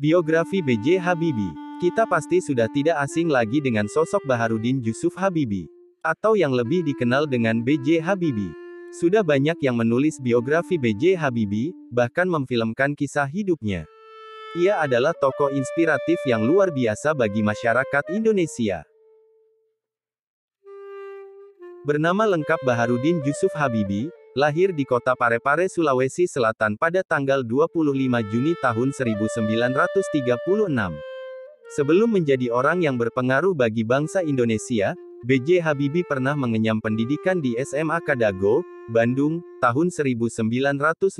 Biografi B.J. Habibie. Kita pasti sudah tidak asing lagi dengan sosok Baharudin Yusuf Habibie, atau yang lebih dikenal dengan B.J. Habibie. Sudah banyak yang menulis biografi B.J. Habibie, bahkan memfilmkan kisah hidupnya. Ia adalah tokoh inspiratif yang luar biasa bagi masyarakat Indonesia. Bernama lengkap Baharudin Yusuf Habibie, lahir di kota Parepare, Sulawesi Selatan pada tanggal 25 Juni tahun 1936. Sebelum menjadi orang yang berpengaruh bagi bangsa Indonesia, B.J. Habibie pernah mengenyam pendidikan di SMA Kadago, Bandung, tahun 1954,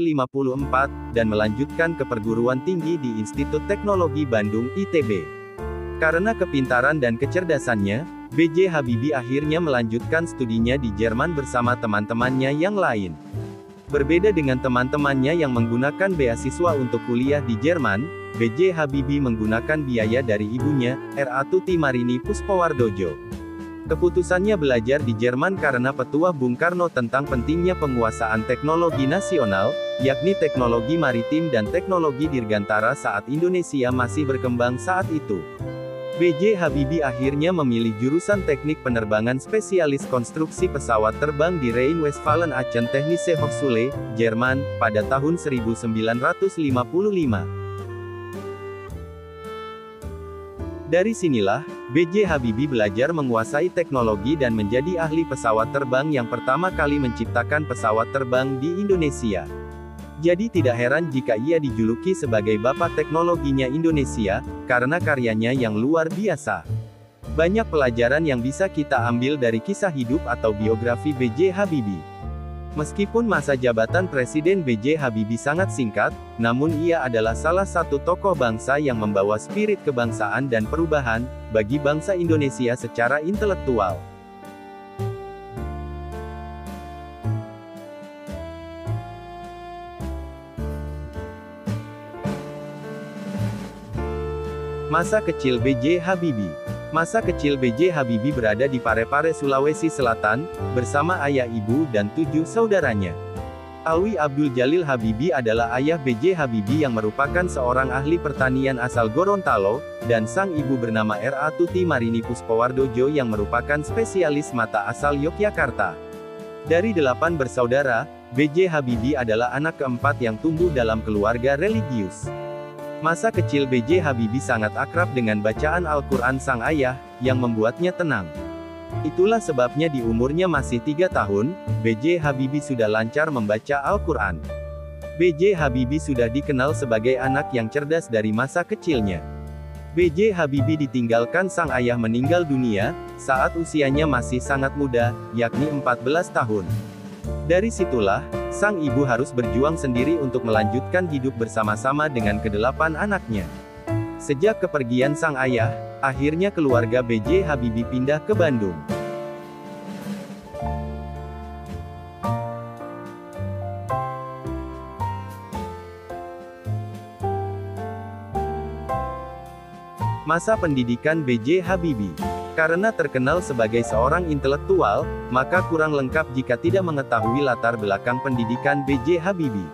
dan melanjutkan ke perguruan tinggi di Institut Teknologi Bandung, ITB. Karena kepintaran dan kecerdasannya, B.J. Habibie akhirnya melanjutkan studinya di Jerman bersama teman-temannya yang lain. Berbeda dengan teman-temannya yang menggunakan beasiswa untuk kuliah di Jerman, B.J. Habibie menggunakan biaya dari ibunya, R.A. Tuti Marini Puspowardojo. Keputusannya belajar di Jerman karena petuah Bung Karno tentang pentingnya penguasaan teknologi nasional, yakni teknologi maritim dan teknologi dirgantara saat Indonesia masih berkembang saat itu. B.J. Habibie akhirnya memilih jurusan teknik penerbangan spesialis konstruksi pesawat terbang di Rhein-Westfalen-Aachen Technische Hochschule, Jerman, pada tahun 1955. Dari sinilah, B.J. Habibie belajar menguasai teknologi dan menjadi ahli pesawat terbang yang pertama kali menciptakan pesawat terbang di Indonesia. Jadi tidak heran jika ia dijuluki sebagai bapak teknologinya Indonesia, karena karyanya yang luar biasa. Banyak pelajaran yang bisa kita ambil dari kisah hidup atau biografi B.J. Habibie. Meskipun masa jabatan Presiden B.J. Habibie sangat singkat, namun ia adalah salah satu tokoh bangsa yang membawa spirit kebangsaan dan perubahan, bagi bangsa Indonesia secara intelektual. Masa kecil B.J. Habibie. Masa kecil B.J. Habibie berada di Parepare, Sulawesi Selatan, bersama ayah ibu dan 7 saudaranya. Alwi Abdul Jalil Habibie adalah ayah B.J. Habibie yang merupakan seorang ahli pertanian asal Gorontalo, dan sang ibu bernama R.A. Tuti Marini Puspowardojo yang merupakan spesialis mata asal Yogyakarta. Dari 8 bersaudara, B.J. Habibie adalah anak keempat yang tumbuh dalam keluarga religius. Masa kecil B.J. Habibie sangat akrab dengan bacaan Al-Quran sang ayah, yang membuatnya tenang. Itulah sebabnya di umurnya masih 3 tahun, B.J. Habibie sudah lancar membaca Al-Quran. B.J. Habibie sudah dikenal sebagai anak yang cerdas dari masa kecilnya. B.J. Habibie ditinggalkan sang ayah meninggal dunia, saat usianya masih sangat muda, yakni 14 tahun. Dari situlah, sang ibu harus berjuang sendiri untuk melanjutkan hidup bersama-sama dengan ke-8 anaknya. Sejak kepergian sang ayah, akhirnya keluarga B.J. Habibie pindah ke Bandung. Masa pendidikan B.J. Habibie. Karena terkenal sebagai seorang intelektual, maka kurang lengkap jika tidak mengetahui latar belakang pendidikan B.J. Habibie.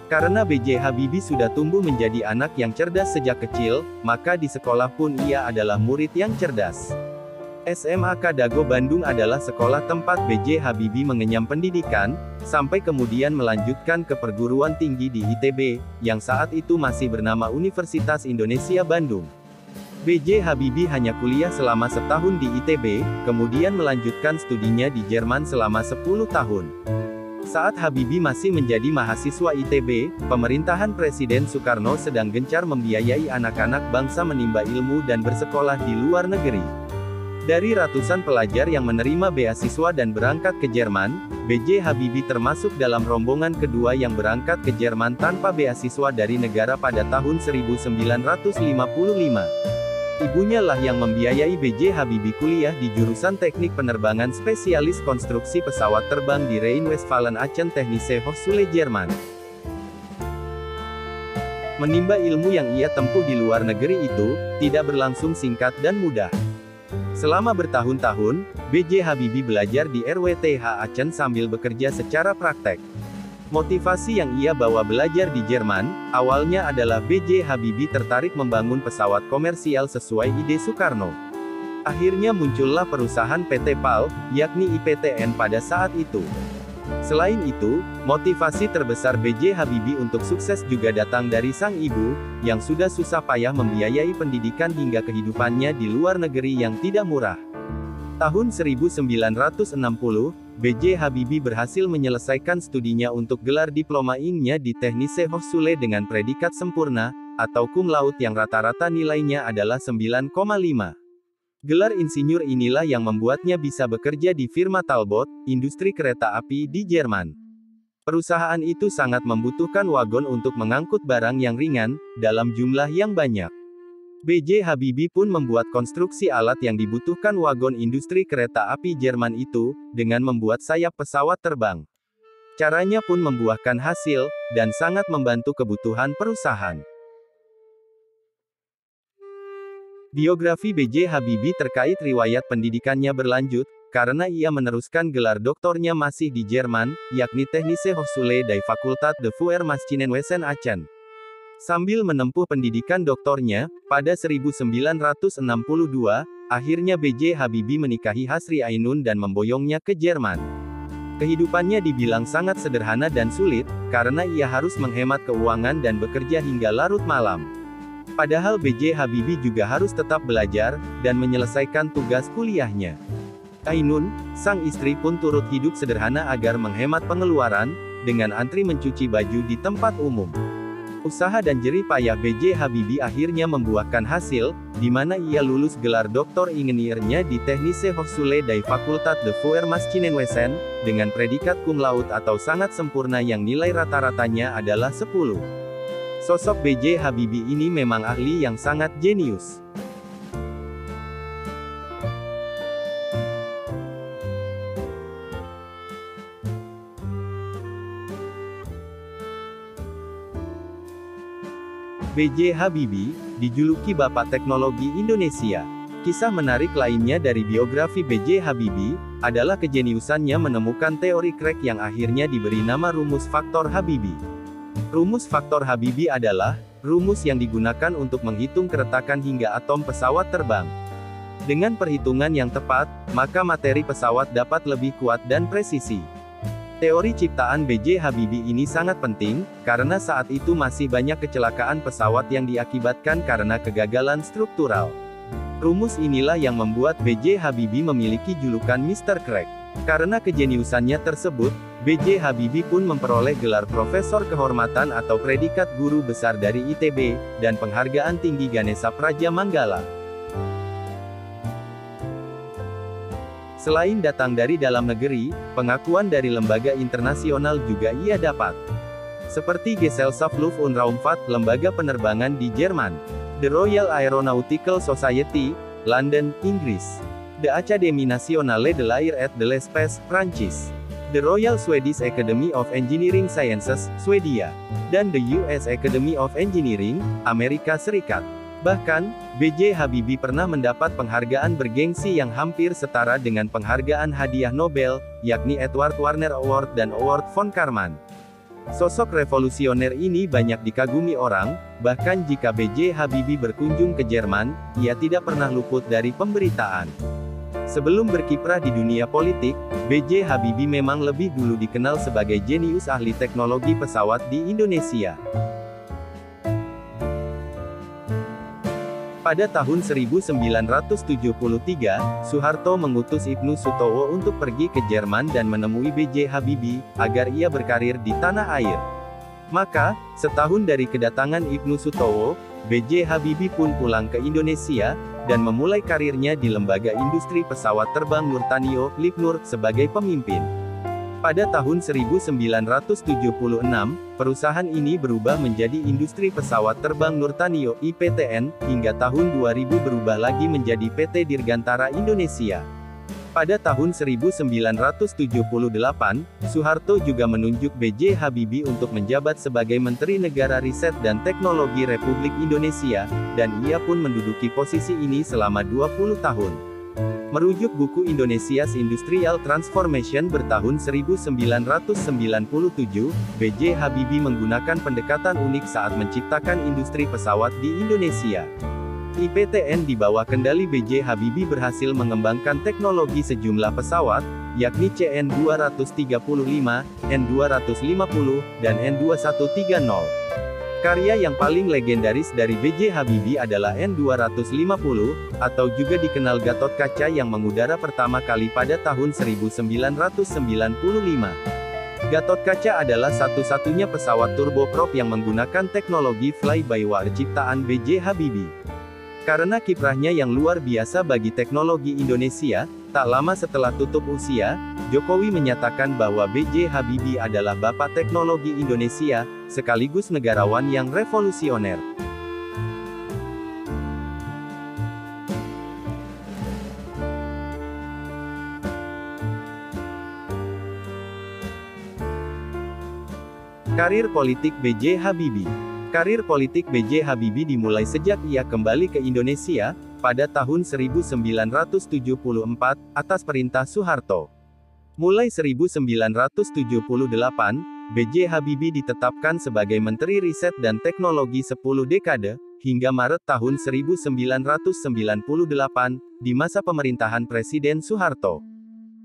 Karena B.J. Habibie sudah tumbuh menjadi anak yang cerdas sejak kecil, maka di sekolah pun ia adalah murid yang cerdas. SMA Kadago Bandung adalah sekolah tempat B.J. Habibie mengenyam pendidikan, sampai kemudian melanjutkan ke perguruan tinggi di ITB, yang saat itu masih bernama Universitas Indonesia Bandung. B.J. Habibie hanya kuliah selama setahun di ITB, kemudian melanjutkan studinya di Jerman selama 10 tahun. Saat Habibie masih menjadi mahasiswa ITB, pemerintahan Presiden Soekarno sedang gencar membiayai anak-anak bangsa menimba ilmu dan bersekolah di luar negeri. Dari ratusan pelajar yang menerima beasiswa dan berangkat ke Jerman, B.J. Habibie termasuk dalam rombongan kedua yang berangkat ke Jerman tanpa beasiswa dari negara pada tahun 1955. Ibunya lah yang membiayai B.J. Habibie kuliah di jurusan teknik penerbangan spesialis konstruksi pesawat terbang di Rhein-Westfalen-Aachen Technische Hochschule, Jerman. Menimba ilmu yang ia tempuh di luar negeri itu, tidak berlangsung singkat dan mudah. Selama bertahun-tahun, B.J. Habibie belajar di RWTH Aachen sambil bekerja secara praktek. Motivasi yang ia bawa belajar di Jerman, awalnya adalah B.J. Habibie tertarik membangun pesawat komersial sesuai ide Soekarno. Akhirnya muncullah perusahaan PT PAL, yakni IPTN pada saat itu. Selain itu, motivasi terbesar B.J. Habibie untuk sukses juga datang dari sang ibu, yang sudah susah payah membiayai pendidikan hingga kehidupannya di luar negeri yang tidak murah. Tahun 1960, B.J. Habibie berhasil menyelesaikan studinya untuk gelar diploma ing-nya di Technische Hochschule dengan predikat sempurna, atau cum laude yang rata-rata nilainya adalah 9,5. Gelar insinyur inilah yang membuatnya bisa bekerja di firma Talbot, industri kereta api di Jerman. Perusahaan itu sangat membutuhkan wagon untuk mengangkut barang yang ringan, dalam jumlah yang banyak. B.J. Habibie pun membuat konstruksi alat yang dibutuhkan wagon industri kereta api Jerman itu, dengan membuat sayap pesawat terbang. Caranya pun membuahkan hasil, dan sangat membantu kebutuhan perusahaan. Biografi B.J. Habibie terkait riwayat pendidikannya berlanjut, karena ia meneruskan gelar doktornya masih di Jerman, yakni Technische Hochschule der Fakultät der Feuermaschinenwesen Aachen. Sambil menempuh pendidikan doktornya, pada 1962, akhirnya B.J. Habibie menikahi Hasri Ainun dan memboyongnya ke Jerman. Kehidupannya dibilang sangat sederhana dan sulit, karena ia harus menghemat keuangan dan bekerja hingga larut malam. Padahal B.J. Habibie juga harus tetap belajar, dan menyelesaikan tugas kuliahnya. Ainun, sang istri pun turut hidup sederhana agar menghemat pengeluaran, dengan antri mencuci baju di tempat umum. Usaha dan jerih payah B.J. Habibie akhirnya membuahkan hasil, di mana ia lulus gelar doktor ingeniernya di Technische Hochschule der Fakultät der Feuermaschinenwesen, dengan predikat cum laude atau sangat sempurna yang nilai rata-ratanya adalah 10. Sosok B.J. Habibie ini memang ahli yang sangat jenius. B.J. Habibie, dijuluki Bapak Teknologi Indonesia. Kisah menarik lainnya dari biografi B.J. Habibie, adalah kejeniusannya menemukan teori Craig yang akhirnya diberi nama rumus faktor Habibie. Rumus faktor Habibie adalah rumus yang digunakan untuk menghitung keretakan hingga atom pesawat terbang. Dengan perhitungan yang tepat, maka materi pesawat dapat lebih kuat dan presisi. Teori ciptaan B.J. Habibie ini sangat penting, karena saat itu masih banyak kecelakaan pesawat yang diakibatkan karena kegagalan struktural. Rumus inilah yang membuat B.J. Habibie memiliki julukan Mr. Craig. Karena kejeniusannya tersebut, B.J. Habibie pun memperoleh gelar Profesor Kehormatan atau predikat Guru Besar dari ITB, dan penghargaan tinggi Ganesha Praja Manggala. Selain datang dari dalam negeri, pengakuan dari lembaga internasional juga ia dapat. Seperti Gesellschaft Luft- und Raumfahrt, lembaga penerbangan di Jerman. The Royal Aeronautical Society, London, Inggris. The Académie Nationale de l'Air et de l'Espace, Prancis. The Royal Swedish Academy of Engineering Sciences, Swedia. Dan the US Academy of Engineering, Amerika Serikat. Bahkan, B.J. Habibie pernah mendapat penghargaan bergengsi yang hampir setara dengan penghargaan hadiah Nobel, yakni Edward Warner Award dan Award von Karman. Sosok revolusioner ini banyak dikagumi orang, bahkan jika B.J. Habibie berkunjung ke Jerman, ia tidak pernah luput dari pemberitaan. Sebelum berkiprah di dunia politik, B.J. Habibie memang lebih dulu dikenal sebagai jenius ahli teknologi pesawat di Indonesia. Pada tahun 1973, Soeharto mengutus Ibnu Sutowo untuk pergi ke Jerman dan menemui B.J. Habibie, agar ia berkarir di tanah air. Maka, setahun dari kedatangan Ibnu Sutowo, B.J. Habibie pun pulang ke Indonesia, dan memulai karirnya di Lembaga Industri Pesawat Terbang Nurtanio, Lipnur, sebagai pemimpin. Pada tahun 1976, perusahaan ini berubah menjadi Industri Pesawat Terbang Nurtanio, IPTN, hingga tahun 2000 berubah lagi menjadi PT Dirgantara Indonesia. Pada tahun 1978, Soeharto juga menunjuk B.J. Habibie untuk menjabat sebagai Menteri Negara Riset dan Teknologi Republik Indonesia, dan ia pun menduduki posisi ini selama 20 tahun. Merujuk buku Indonesia's Industrial Transformation bertahun 1997, B.J. Habibie menggunakan pendekatan unik saat menciptakan industri pesawat di Indonesia. IPTN di bawah kendali B.J. Habibie berhasil mengembangkan teknologi sejumlah pesawat, yakni CN-235, N-250, dan N-2130. Karya yang paling legendaris dari B.J. Habibie adalah N-250, atau juga dikenal Gatot Kaca yang mengudara pertama kali pada tahun 1995. Gatot Kaca adalah satu-satunya pesawat turboprop yang menggunakan teknologi fly-by-wire ciptaan B.J. Habibie. Karena kiprahnya yang luar biasa bagi teknologi Indonesia, tak lama setelah tutup usia, Jokowi menyatakan bahwa B.J. Habibie adalah bapak teknologi Indonesia, sekaligus negarawan yang revolusioner. Karir politik B.J. Habibie. Karir politik B.J. Habibie dimulai sejak ia kembali ke Indonesia, pada tahun 1974, atas perintah Soeharto. Mulai 1978, B.J. Habibie ditetapkan sebagai Menteri Riset dan Teknologi 10 dekade, hingga Maret tahun 1998, di masa pemerintahan Presiden Soeharto.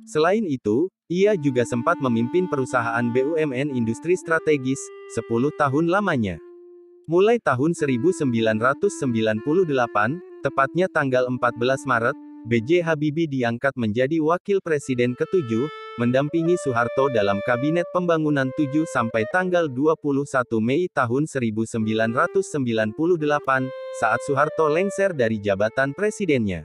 Selain itu, ia juga sempat memimpin perusahaan BUMN industri strategis, 10 tahun lamanya. Mulai tahun 1998, tepatnya tanggal 14 Maret, B.J. Habibie diangkat menjadi Wakil Presiden ke-7, mendampingi Soeharto dalam Kabinet Pembangunan 7 sampai tanggal 21 Mei tahun 1998, saat Soeharto lengser dari jabatan presidennya.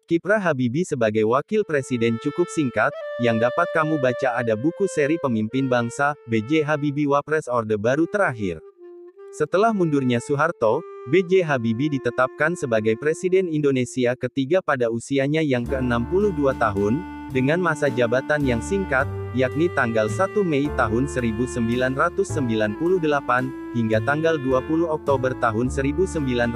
Kiprah Habibie sebagai Wakil Presiden cukup singkat, yang dapat kamu baca ada buku seri Pemimpin Bangsa, B.J. Habibie Wapres Orde Baru Terakhir. Setelah mundurnya Soeharto, B.J. Habibie ditetapkan sebagai Presiden Indonesia ketiga pada usianya yang ke-62 tahun, dengan masa jabatan yang singkat, yakni tanggal 1 Mei tahun 1998, hingga tanggal 20 Oktober tahun 1999.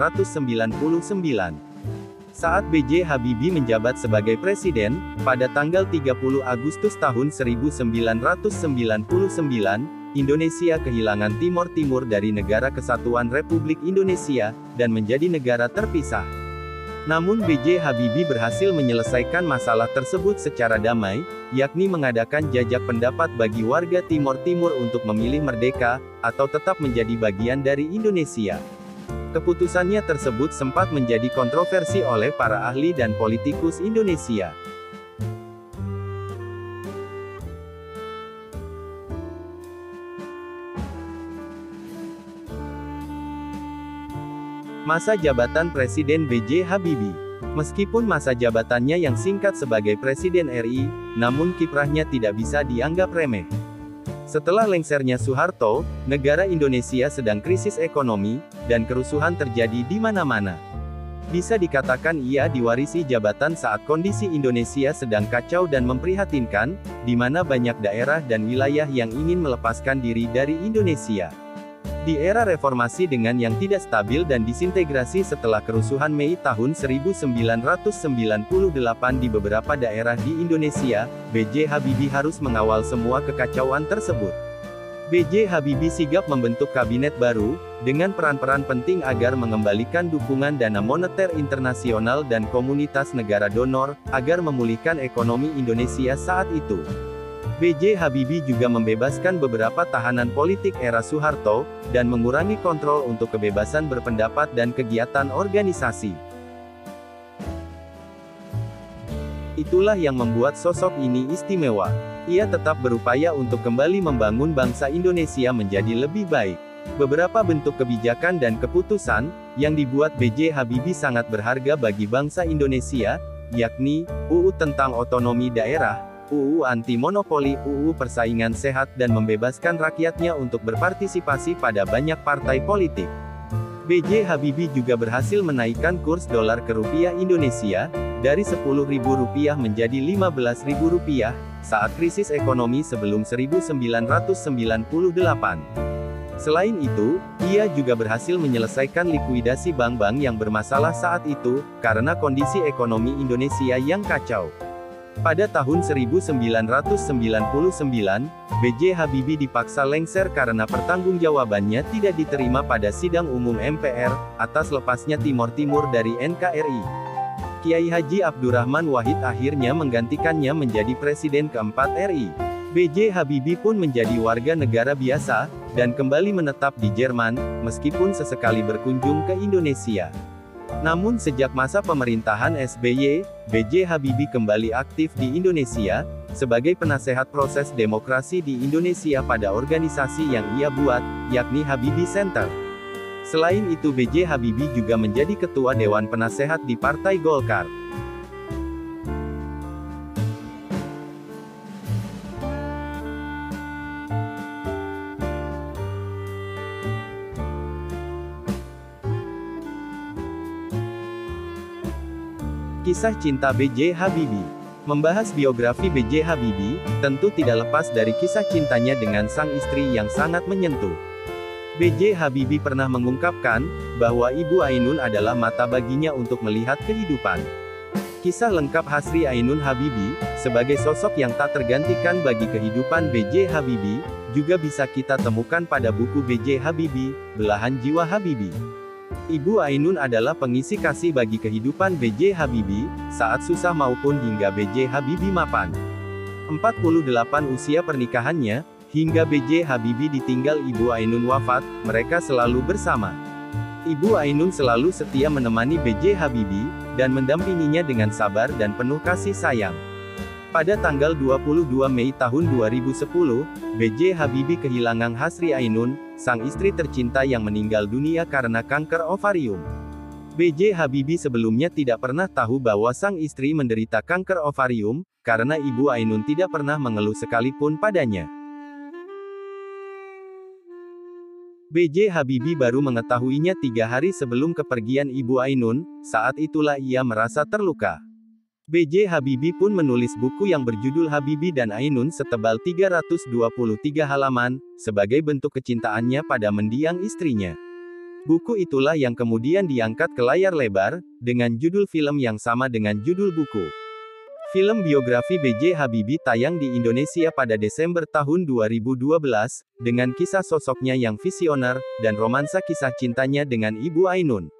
Saat B.J. Habibie menjabat sebagai Presiden, pada tanggal 30 Agustus tahun 1999, Indonesia kehilangan Timor Timur dari Negara Kesatuan Republik Indonesia, dan menjadi negara terpisah. Namun B.J. Habibie berhasil menyelesaikan masalah tersebut secara damai, yakni mengadakan jajak pendapat bagi warga Timor Timur untuk memilih merdeka, atau tetap menjadi bagian dari Indonesia. Keputusannya tersebut sempat menjadi kontroversi oleh para ahli dan politikus Indonesia. Masa jabatan Presiden B.J. Habibie. Meskipun masa jabatannya yang singkat sebagai Presiden RI, namun kiprahnya tidak bisa dianggap remeh. Setelah lengsernya Soeharto, negara Indonesia sedang krisis ekonomi, dan kerusuhan terjadi di mana-mana. Bisa dikatakan ia diwarisi jabatan saat kondisi Indonesia sedang kacau dan memprihatinkan, di mana banyak daerah dan wilayah yang ingin melepaskan diri dari Indonesia. Di era reformasi dengan yang tidak stabil dan disintegrasi setelah kerusuhan Mei tahun 1998 di beberapa daerah di Indonesia, B.J. Habibie harus mengawal semua kekacauan tersebut. B.J. Habibie sigap membentuk kabinet baru, dengan peran-peran penting agar mengembalikan dukungan dana moneter internasional dan komunitas negara donor, agar memulihkan ekonomi Indonesia saat itu. B.J. Habibie juga membebaskan beberapa tahanan politik era Soeharto, dan mengurangi kontrol untuk kebebasan berpendapat dan kegiatan organisasi. Itulah yang membuat sosok ini istimewa. Ia tetap berupaya untuk kembali membangun bangsa Indonesia menjadi lebih baik. Beberapa bentuk kebijakan dan keputusan, yang dibuat B.J. Habibie sangat berharga bagi bangsa Indonesia, yakni, UU tentang otonomi daerah, UU anti-monopoli, UU persaingan sehat dan membebaskan rakyatnya untuk berpartisipasi pada banyak partai politik. B.J. Habibie juga berhasil menaikkan kurs dolar ke rupiah Indonesia, dari Rp10.000 menjadi Rp15.000, saat krisis ekonomi sebelum 1998. Selain itu, ia juga berhasil menyelesaikan likuidasi bank-bank yang bermasalah saat itu, karena kondisi ekonomi Indonesia yang kacau. Pada tahun 1999, B.J. Habibie dipaksa lengser karena pertanggungjawabannya tidak diterima pada sidang umum MPR, atas lepasnya Timor Timur dari NKRI. Kiai Haji Abdurrahman Wahid akhirnya menggantikannya menjadi Presiden keempat RI. B.J. Habibie pun menjadi warga negara biasa, dan kembali menetap di Jerman, meskipun sesekali berkunjung ke Indonesia. Namun sejak masa pemerintahan SBY, B.J. Habibie kembali aktif di Indonesia, sebagai penasehat proses demokrasi di Indonesia pada organisasi yang ia buat, yakni Habibie Center. Selain itu B.J. Habibie juga menjadi Ketua Dewan Penasehat di Partai Golkar. Kisah cinta B.J. Habibie. Membahas biografi B.J. Habibie, tentu tidak lepas dari kisah cintanya dengan sang istri yang sangat menyentuh. B.J. Habibie pernah mengungkapkan, bahwa Ibu Ainun adalah mata baginya untuk melihat kehidupan. Kisah lengkap Hasri Ainun Habibie, sebagai sosok yang tak tergantikan bagi kehidupan B.J. Habibie, juga bisa kita temukan pada buku B.J. Habibie, Belahan Jiwa Habibie. Ibu Ainun adalah pengisi kasih bagi kehidupan B.J. Habibie, saat susah maupun hingga B.J. Habibie mapan. 48 usia pernikahannya, hingga B.J. Habibie ditinggal Ibu Ainun wafat, mereka selalu bersama. Ibu Ainun selalu setia menemani B.J. Habibie, dan mendampinginya dengan sabar dan penuh kasih sayang. Pada tanggal 22 Mei tahun 2010, B.J. Habibie kehilangan Hasri Ainun, sang istri tercinta yang meninggal dunia karena kanker ovarium. B.J. Habibie sebelumnya tidak pernah tahu bahwa sang istri menderita kanker ovarium, karena Ibu Ainun tidak pernah mengeluh sekalipun padanya. B.J. Habibie baru mengetahuinya 3 hari sebelum kepergian Ibu Ainun, saat itulah ia merasa terluka. B.J. Habibie pun menulis buku yang berjudul Habibie dan Ainun setebal 323 halaman, sebagai bentuk kecintaannya pada mendiang istrinya. Buku itulah yang kemudian diangkat ke layar lebar, dengan judul film yang sama dengan judul buku. Film biografi B.J. Habibie tayang di Indonesia pada Desember tahun 2012, dengan kisah sosoknya yang visioner, dan romansa kisah cintanya dengan Ibu Ainun.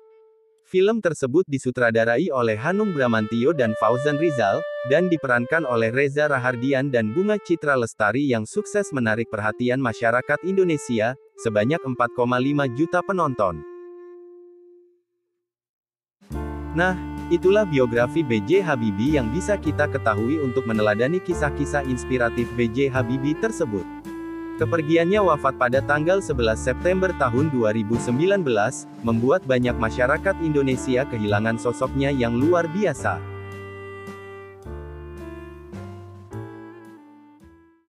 Film tersebut disutradarai oleh Hanung Bramantyo dan Fauzan Rizal, dan diperankan oleh Reza Rahardian dan Bunga Citra Lestari yang sukses menarik perhatian masyarakat Indonesia, sebanyak 4,5 juta penonton. Nah, itulah biografi B.J. Habibie yang bisa kita ketahui untuk meneladani kisah-kisah inspiratif B.J. Habibie tersebut. Kepergiannya wafat pada tanggal 11 September tahun 2019, membuat banyak masyarakat Indonesia kehilangan sosoknya yang luar biasa.